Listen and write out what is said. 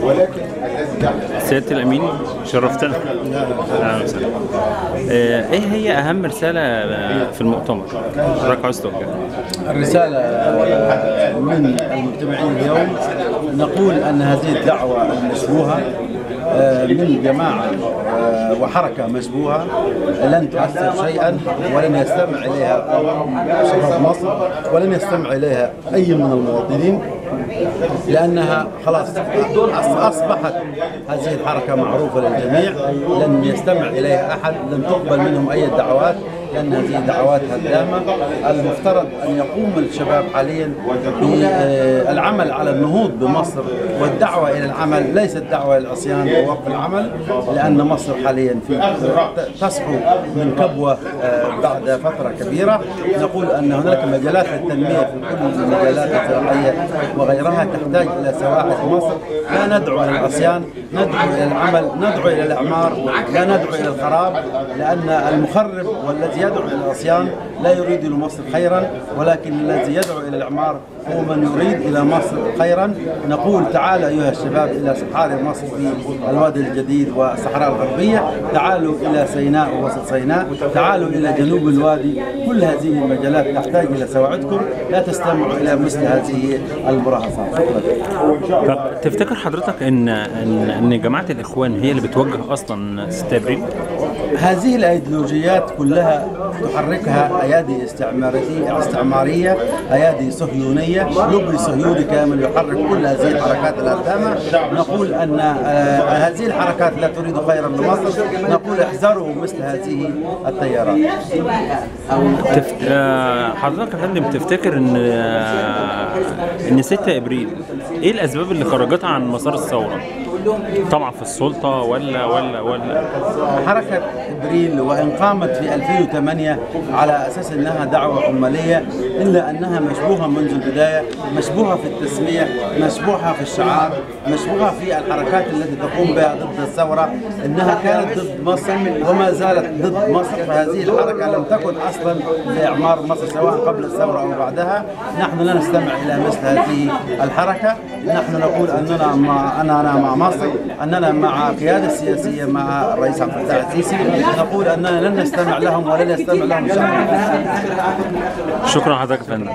ولكن سيادة الأمين شرفتنا. أهلا وسهلا. إيه هي أهم رسالة في المؤتمر؟ حضرتك عاوز توجهها؟ الرسالة من المجتمعين اليوم نقول أن هذه الدعوة المشبوهة من جماعة وحركة مشبوهة لن تؤثر شيئا، ولن يستمع إليها شباب مصر، ولن يستمع إليها أي من المواطنين، لأنها خلاص أصبحت هذه الحركة معروفة للجميع. لن يستمع إليها أحد، لن تقبل منهم أي دعوات، لأن هذه دعوات هدامة. المفترض أن يقوم الشباب حاليا بالعمل على النهوض بمصر، والدعوة إلى العمل ليست دعوة إلى العصيان ووقف العمل، لأن مصر حاليا تصحو من كبوة بعد فترة كبيرة. نقول أن هناك مجالات للتنمية في كل المجالات الزراعية وغيرها تحتاج إلى سواعد مصر. لا ندعو إلى العصيان، ندعو إلى العمل، ندعو إلى الإعمار، لا ندعو إلى الخراب، لأن المخرب والذي يدعو إلى العصيان لا يريد لمصر خيرا، ولكن الذي يدعو إلى الإعمار هو من يريد إلى مصر خيرا. نقول تعالوا أيها الشباب إلى صحاري مصر في الوادي الجديد والصحراء الغربية، تعالوا إلى سيناء ووسط سيناء، تعالوا إلى جنوب الوادي. كل هذه المجالات تحتاج إلى سواعدكم، لا تستمعوا إلى مثل هذه المراهصات. تفتكر حضرتك إن جماعة الإخوان هي اللي بتوجه أصلا 6 أبريل؟ هذه الأيديولوجيات كلها تحركها أيادي استعمارية، أيادي صهيونية، لوبي صهيوني كامل يحرك كل هذه الحركات الهدامة. نقول أن هذه الحركات لا تريد خيرا لمصر، نقول احذروا مثل هذه التيارات. حضرتك يا فندم تفتكر إن 6 أبريل إيه الأسباب اللي خرجتها عن مسار الثورة؟ طبعا في السلطة ولا حركة إبريل وإن قامت في 2008 على أساس أنها دعوة عمالية، إلا أنها مشبوهة منذ البداية، مشبوهة في التسمية، مشبوهة في الشعار، مشبوهة في الحركات التي تقوم بها ضد الثورة. إنها كانت ضد مصر وما زالت ضد مصر، فهذه الحركة لم تكن أصلا لإعمار مصر سواء قبل الثورة أو بعدها. نحن لا نستمع إلى مثل هذه الحركة. نحن نقول أننا مع مصر، أننا مع القيادة السياسية، مع الرئيس عبد الفتاح السيسي. نقول أننا لن نستمع لهم ولن يستمع لهم شعب. شكرا حضرتك يا فندم.